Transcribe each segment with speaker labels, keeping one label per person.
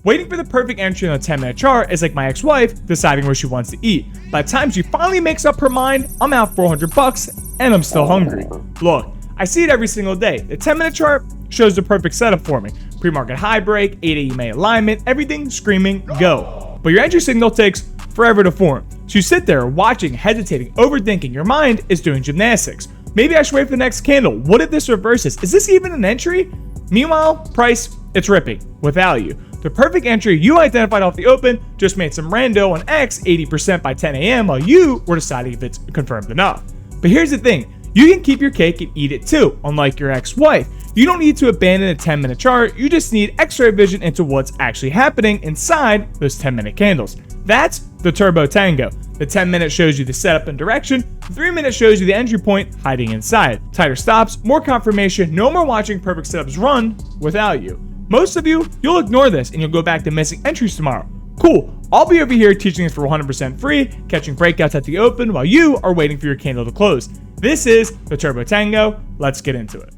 Speaker 1: Waiting for the perfect entry on a 10-minute chart is like my ex-wife deciding where she wants to eat. By the time she finally makes up her mind, I'm out $400 and I'm still hungry. Look, I see it every single day. The 10-minute chart shows the perfect setup for me. Pre-market high break, 8 EMA alignment, everything screaming go. But your entry signal takes forever to form. So you sit there watching, hesitating, overthinking. Your mind is doing gymnastics. Maybe I should wait for the next candle. What if this reverses? Is this even an entry? Meanwhile, price, it's ripping with value. The perfect entry you identified off the open just made some rando on X 80% by 10 a.m. while you were deciding if it's confirmed enough. But here's the thing, you can keep your cake and eat it too, unlike your ex-wife. You don't need to abandon a 10-minute chart, you just need x-ray vision into what's actually happening inside those 10-minute candles. That's the Turbo Tango. The 10-minute shows you the setup and direction, the 3-minute shows you the entry point hiding inside. Tighter stops, more confirmation, no more watching perfect setups run without you. Most of you, you'll ignore this and you'll go back to missing entries tomorrow. Cool, I'll be over here teaching this for 100% free, catching breakouts at the open while you are waiting for your candle to close. This is the Turbo Tango, let's get into it.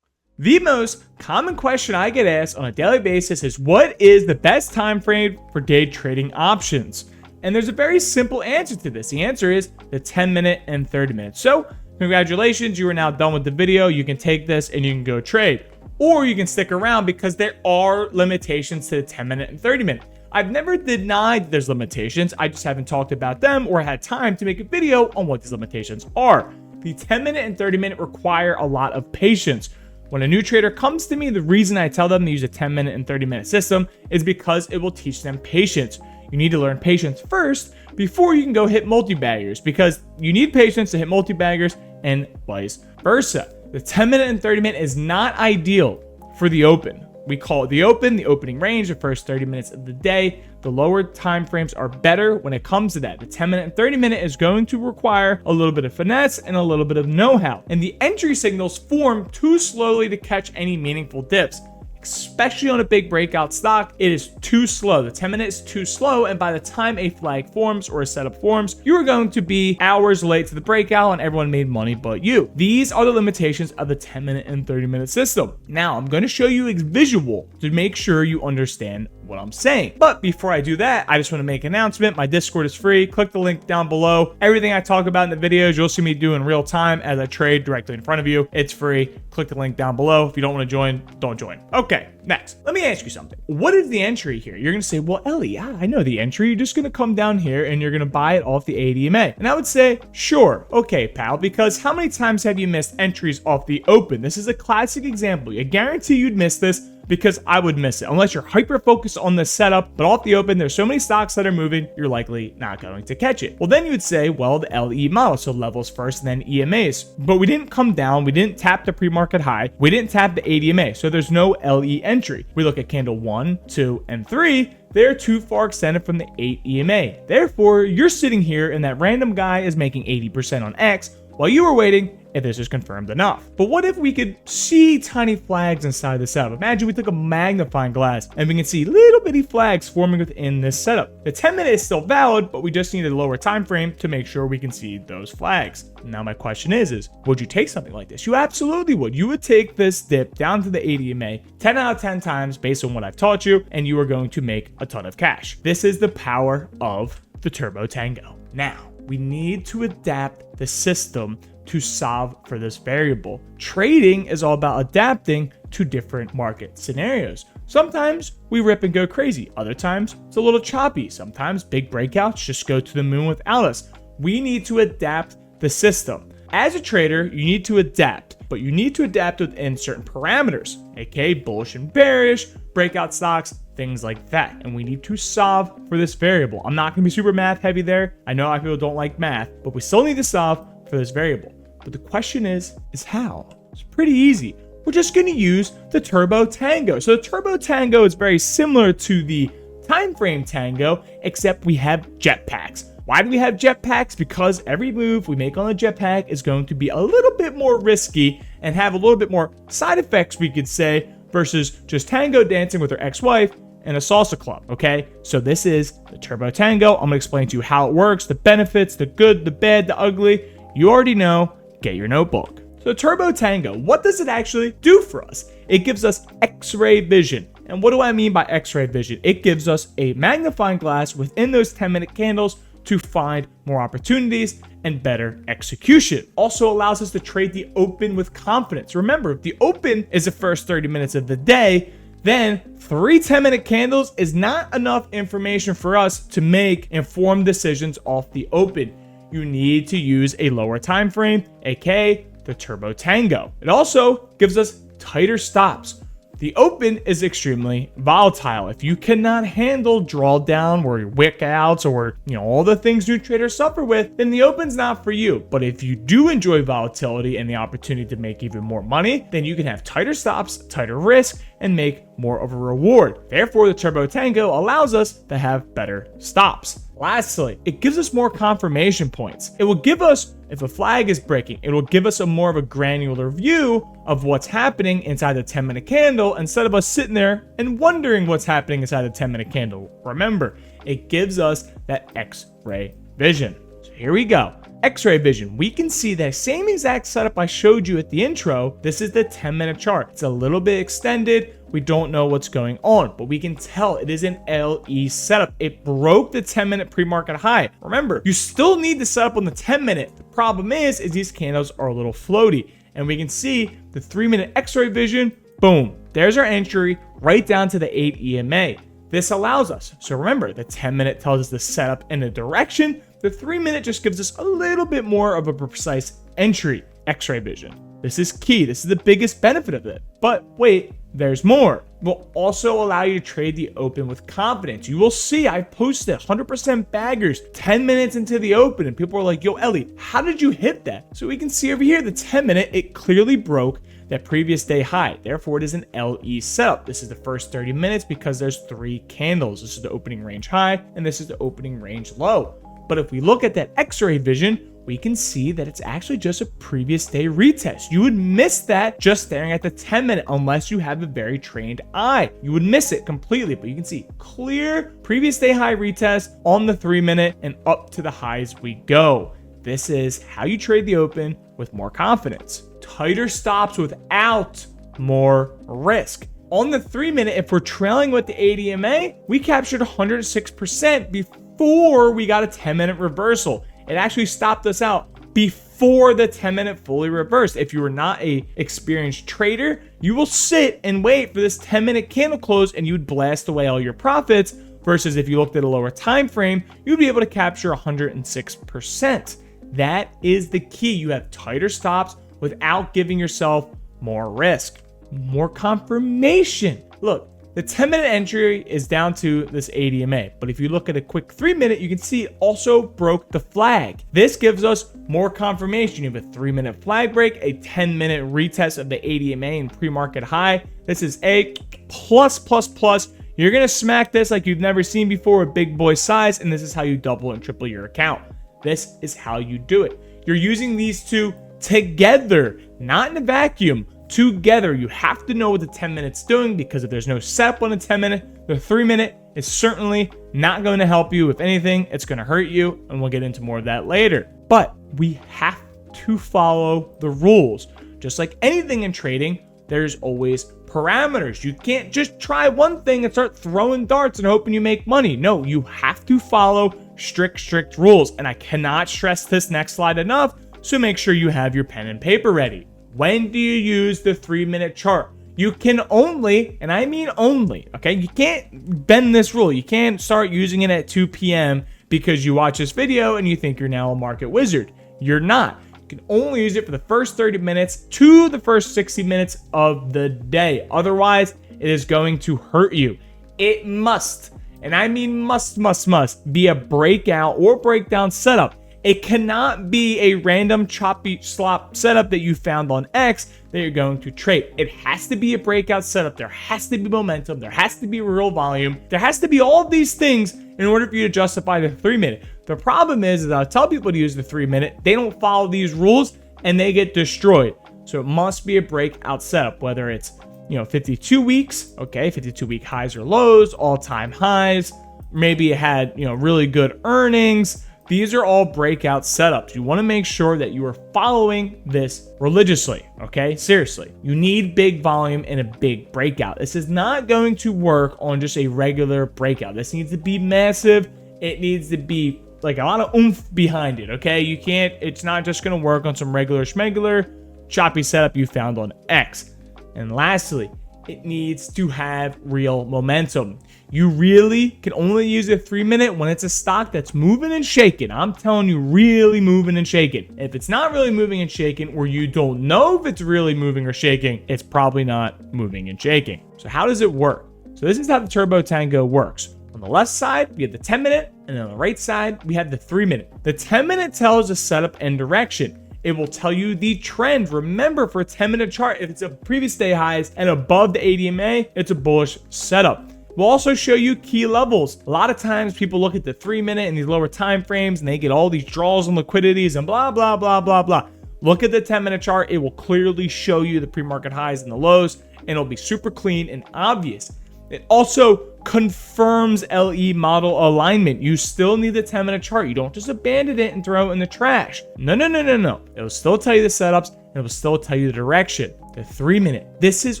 Speaker 1: The most common question I get asked on a daily basis is what is the best time frame for day trading options? And there's a very simple answer to this. The answer is the 10-minute and 30-minute. So congratulations, you are now done with the video. You can take this and you can go trade. Or you can stick around because there are limitations to the 10-minute and 30-minute. I've never denied there's limitations. I just haven't talked about them or had time to make a video on what these limitations are. The 10-minute and 30-minute require a lot of patience. When a new trader comes to me, the reason I tell them to use a 10-minute and 30-minute system is because it will teach them patience. You need to learn patience first before you can go hit multi-baggers, because you need patience to hit multi-baggers and vice versa. The 10-minute and 30-minute is not ideal for the open. We call it the open, the opening range, the first 30 minutes of the day. The lower time frames are better when it comes to that. The 10-minute and 30-minute is going to require a little bit of finesse and a little bit of know-how. And the entry signals form too slowly to catch any meaningful dips. Especially on a big breakout stock, it is too slow. The 10-minute is too slow, and by the time a flag forms or a setup forms, you are going to be hours late to the breakout and everyone made money but you. These are the limitations of the 10-minute and 30-minute system. Now, I'm going to show you a visual to make sure you understand what I'm saying. But before I do that, I just want to make an announcement. My Discord is free. Click the link down below. Everything I talk about in the videos, you'll see me do in real time as I trade directly in front of you. It's free. Click the link down below. If you don't want to join, don't join. Okay, next. Let me ask you something. What is the entry here? You're going to say, well, Ellie, I know the entry. You're just going to come down here and you're going to buy it off the 8 EMA. And I would say, sure. Okay, pal, because how many times have you missed entries off the open? This is a classic example. I guarantee you'd miss this, because I would miss it unless you're hyper focused on the setup. But off the open, there's so many stocks that are moving, you're likely not going to catch it. Well, then you would say, well, the LE model, so levels first and then EMAs. But we didn't come down, we didn't tap the pre-market high, we didn't tap the 8 EMA, so there's no LE entry. We look at candle 1, 2, and 3. They're too far extended from the 8 EMA. Therefore, you're sitting here and that random guy is making 80% on X while you were waiting if this is confirmed enough. But what if we could see tiny flags inside the setup? Imagine we took a magnifying glass and we can see little bitty flags forming within this setup. The 10-minute is still valid, but we just need a lower time frame to make sure we can see those flags. Now my question is would you take something like this? You absolutely would. You would take this dip down to the 8 EMA 10 out of 10 times based on what I've taught you, and you are going to make a ton of cash. This is the power of the Turbo Tango. Now, we need to adapt the system to solve for this variable. Trading is all about adapting to different market scenarios. Sometimes we rip and go crazy. Other times it's a little choppy. Sometimes big breakouts just go to the moon without us. We need to adapt the system. As a trader, you need to adapt, but you need to adapt within certain parameters, aka bullish and bearish, breakout stocks, things like that. And we need to solve for this variable. I'm not going to be super math heavy there. I know a lot of people don't like math, but we still need to solve for this variable. But the question is how? It's pretty easy. We're just going to use the Turbo Tango. So the Turbo Tango is very similar to the time frame Tango, except we have jetpacks. Why do we have jetpacks? Because every move we make on a jetpack is going to be a little bit more risky and have a little bit more side effects, we could say, versus just tango dancing with her ex-wife and a salsa club, okay? So this is the Turbo Tango. I'm going to explain to you how it works, the benefits, the good, the bad, the ugly. You already know. Get your notebook. So Turbo Tango, what does it actually do for us? It gives us X-ray vision. And what do I mean by X-ray vision? It gives us a magnifying glass within those 10-minute candles to find more opportunities and better execution. Also allows us to trade the open with confidence. Remember, if the open is the first 30 minutes of the day, then 3 10-minute candles is not enough information for us to make informed decisions off the open. You need to use a lower time frame, aka the Turbo Tango. It also gives us tighter stops. The open is extremely volatile. If you cannot handle drawdown or wick outs or all the things new traders suffer with, then the open's not for you. But if you do enjoy volatility and the opportunity to make even more money, then you can have tighter stops, tighter risk, and make more of a reward. Therefore, the Turbo Tango allows us to have better stops. Lastly, it gives us more confirmation points. It will give us, if a flag is breaking, it will give us a more of a granular view of what's happening inside the 10-minute candle instead of us sitting there and wondering what's happening inside the 10-minute candle. Remember, it gives us that X-ray vision. So here we go. X-ray vision, we can see that same exact setup I showed you at the intro. This is the 10-minute chart. It's a little bit extended. We don't know what's going on, but we can tell it is an LE setup. It broke the 10-minute pre-market high. Remember, you still need to set up on the 10-minute. The problem is these candles are a little floaty, and we can see the 3-minute X-ray vision. Boom, there's our entry right down to the 8 EMA. This allows us. So remember, the 10-minute tells us the setup and the direction. The 3-minute just gives us a little bit more of a precise entry. X-ray vision. This is key. This is the biggest benefit of it. But wait, there's more. It will also allow you to trade the open with confidence. You will see I posted 100% baggers 10 minutes into the open, and people are like, yo, Ellie, how did you hit that? So we can see over here, the 10-minute, it clearly broke that previous day high. Therefore, it is an LE setup. This is the first 30 minutes because there's 3 candles. This is the opening range high, and this is the opening range low. But if we look at that X-ray vision, we can see that it's actually just a previous day retest. You would miss that just staring at the 10-minute unless you have a very trained eye. You would miss it completely, but you can see clear previous day high retest on the 3-minute and up to the highs we go. This is how you trade the open with more confidence. Tighter stops without more risk. On the 3-minute, if we're trailing with the 8 EMA, we captured 106% before we got a 10-minute reversal. It actually stopped us out before the 10-minute fully reversed. If you are not a experienced trader, you will sit and wait for this 10-minute candle close and you would blast away all your profits, versus if you looked at a lower time frame, you'd be able to capture 106%. That is the key. You have tighter stops without giving yourself more risk. More confirmation. Look, the 10-minute entry is down to this 8 EMA, but if you look at a quick 3-minute, you can see it also broke the flag. This gives us more confirmation. You have a 3-minute flag break, a 10-minute retest of the 8 EMA and pre-market high. This is a plus. You're gonna smack this like you've never seen before with big boy size, and this is how you double and triple your account. This is how you do it. You're using these two together, not in a vacuum. Together, you have to know what the 10 minutes doing, because if there's no setup on the 10-minute, the 3-minute is certainly not going to help you. If anything, it's going to hurt you, and we'll get into more of that later. But we have to follow the rules. Just like anything in trading, there's always parameters. You can't just try one thing and start throwing darts and hoping you make money. No, you have to follow strict rules, and I cannot stress this next slide enough, so make sure you have your pen and paper ready. When do you use the 3-minute chart? You can only, and I mean only, okay? You can't bend this rule. You can't start using it at 2 p.m. because you watch this video and you think you're now a market wizard. You're not. You can only use it for the first 30 minutes to the first 60 minutes of the day. Otherwise, it is going to hurt you. It must, and I mean must, be a breakout or breakdown setup. It cannot be a random choppy slop setup that you found on X that you're going to trade. It has to be a breakout setup. There has to be momentum. There has to be real volume. There has to be all of these things in order for you to justify the 3-minute. The problem is that I tell people to use the 3-minute. They don't follow these rules and they get destroyed. So it must be a breakout setup, whether it's 52 weeks, okay, 52-week highs or lows, all-time highs. Maybe it had really good earnings. These are all breakout setups. You want to make sure that you are following this religiously, okay? Seriously. You need big volume and a big breakout. This is not going to work on just a regular breakout. This needs to be massive. It needs to be like a lot of oomph behind it, okay? It's not just going to work on some regular schmegular choppy setup you found on X. And lastly, it needs to have real momentum. You really can only use a 3-minute when it's a stock that's moving and shaking. I'm telling you, really moving and shaking. If it's not really moving and shaking, or you don't know if it's really moving or shaking, it's probably not moving and shaking. So how does it work? So this is how the Turbo Tango works. On the left side, we have the 10-minute, and on the right side, we have the 3-minute. The 10-minute tells the setup and direction. It will tell you the trend. Remember, for a 10-minute chart, if it's a previous day highs and above the EMA, it's a bullish setup. We'll also show you key levels. A lot of times people look at the 3-minute and these lower time frames and they get all these draws and liquidities and blah, blah, blah, blah, blah. Look at the 10-minute chart. It will clearly show you the pre-market highs and the lows, and it'll be super clean and obvious. It also confirms LE model alignment. You still need the 10-minute chart. You don't just abandon it and throw it in the trash. No. It will still tell you the setups, and it will still tell you the direction. The 3-minute. This is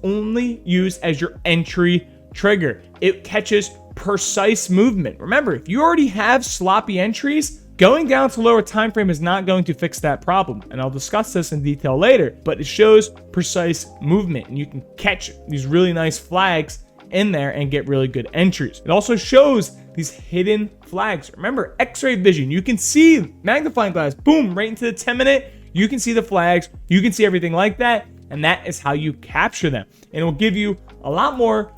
Speaker 1: only used as your entry trigger. It catches precise movement. Remember, if you already have sloppy entries, going down to lower time frame is not going to fix that problem. And I'll discuss this in detail later, but it shows precise movement, and you can catch these really nice flags in there and get really good entries. It also shows these hidden flags. Remember, X-ray vision. You can see magnifying glass, boom, right into the 10-minute. You can see the flags. You can see everything like that. And that is how you capture them. And it will give you a lot more,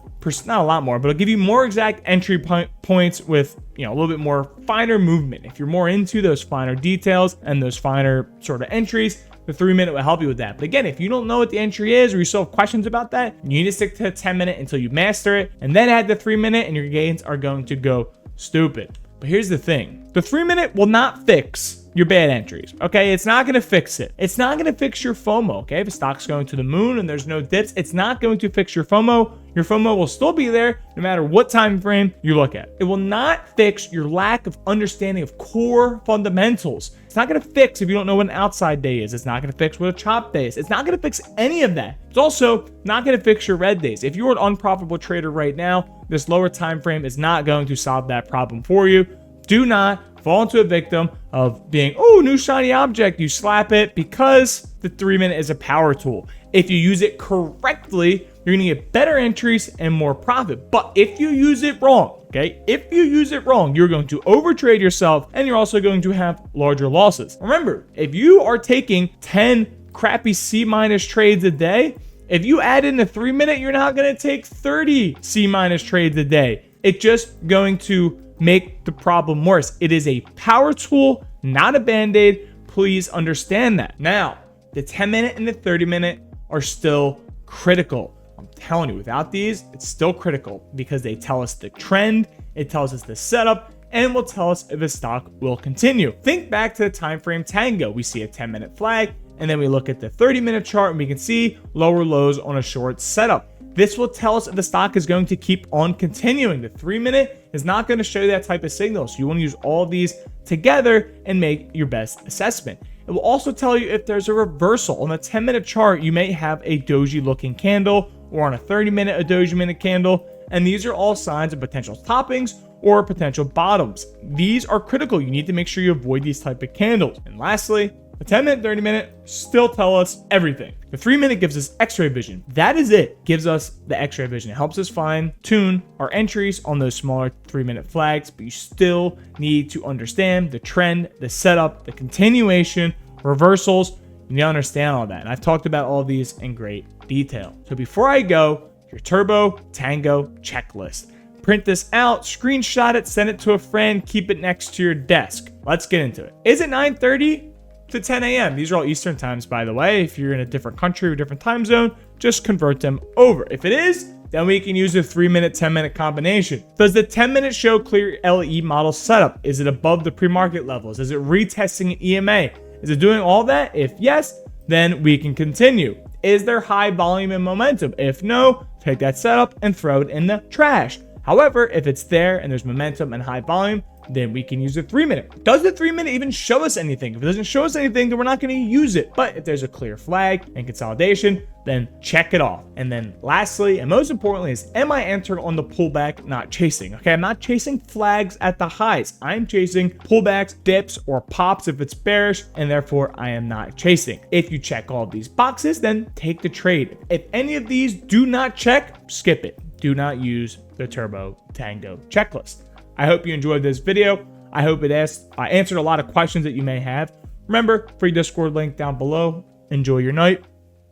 Speaker 1: not a lot more, but it'll give you more exact entry points with, a little bit more finer movement. If you're more into those finer details and those finer sort of entries, the 3-minute will help you with that. But again, if you don't know what the entry is, or you still have questions about that, you need to stick to the 10-minute until you master it, and then add the 3-minute, and your gains are going to go stupid. But here's the thing. The 3-minute will not fix your bad entries, okay? It's not going to fix it. It's not going to fix your FOMO, okay? If a stock's going to the moon and there's no dips, it's not going to fix your FOMO. Your FOMO will still be there no matter what time frame you look at. It will not fix your lack of understanding of core fundamentals. It's not going to fix if you don't know what an outside day is. It's not going to fix what a chop day is. It's not going to fix any of that. It's also not going to fix your red days. If you're an unprofitable trader right now, this lower time frame is not going to solve that problem for you. Do not fall into a victim of being, new shiny object. You slap it, because the 3-minute is a power tool. If you use it correctly, you're going to get better entries and more profit. But if you use it wrong, okay? If you use it wrong, you're going to overtrade yourself, and you're also going to have larger losses. Remember, if you are taking 10 crappy C- trades a day, if you add in the 3-minute, you're not going to take 30 C- trades a day. It's just going to make the problem worse. It is a power tool, not a band-aid. Please understand that. Now, the 10-minute and the 30-minute are still critical. I'm telling you, without these, it's still critical, because they tell us the trend, it tells us the setup, and will tell us if a stock will continue. Think back to the time frame tango. We see a 10-minute flag, and then we look at the 30-minute chart, and we can see lower lows on a short setup. This will tell us if the stock is going to keep on continuing. The 3-minute is not going to show you that type of signal. So you want to use all of these together and make your best assessment. It will also tell you if there's a reversal. On a 10-minute chart, you may have a doji looking candle, or on a 30-minute, a doji minute candle. And these are all signs of potential toppings or potential bottoms. These are critical. You need to make sure you avoid these type of candles. And lastly, the 10-minute, 30-minute still tell us everything. The 3-minute gives us X-ray vision. That is it. Gives us the X-ray vision. It helps us fine tune our entries on those smaller 3-minute flags, but you still need to understand the trend, the setup, the continuation, reversals. You need to understand all that. And I've talked about all of these in great detail. So before I go, your Turbo Tango checklist. Print this out, screenshot it, send it to a friend, keep it next to your desk. Let's get into it. Is it 9:30 to 10 a.m.? These are all Eastern times, by the way. If you're in a different country or different time zone, just convert them over. If it is, then we can use a 3-minute, 10-minute combination. Does the 10-minute show clear LE model setup? Is it above the pre-market levels? Is it retesting an EMA? Is it doing all that? If yes, then we can continue. Is there high volume and momentum? If no, take that setup and throw it in the trash. However, if it's there and there's momentum and high volume, then we can use the 3-minute. Does the 3-minute even show us anything? If it doesn't show us anything, then we're not going to use it. But if there's a clear flag and consolidation, then check it off. And then lastly, and most importantly, is am I entering on the pullback, not chasing? Okay, I'm not chasing flags at the highs. I'm chasing pullbacks, dips, or pops if it's bearish, and therefore I am not chasing. If you check all of these boxes, then take the trade. If any of these do not check, skip it. Do not use the Turbo Tango checklist. I hope you enjoyed this video. I hope it answered a lot of questions that you may have. Remember, free Discord link down below. Enjoy your night.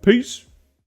Speaker 1: Peace.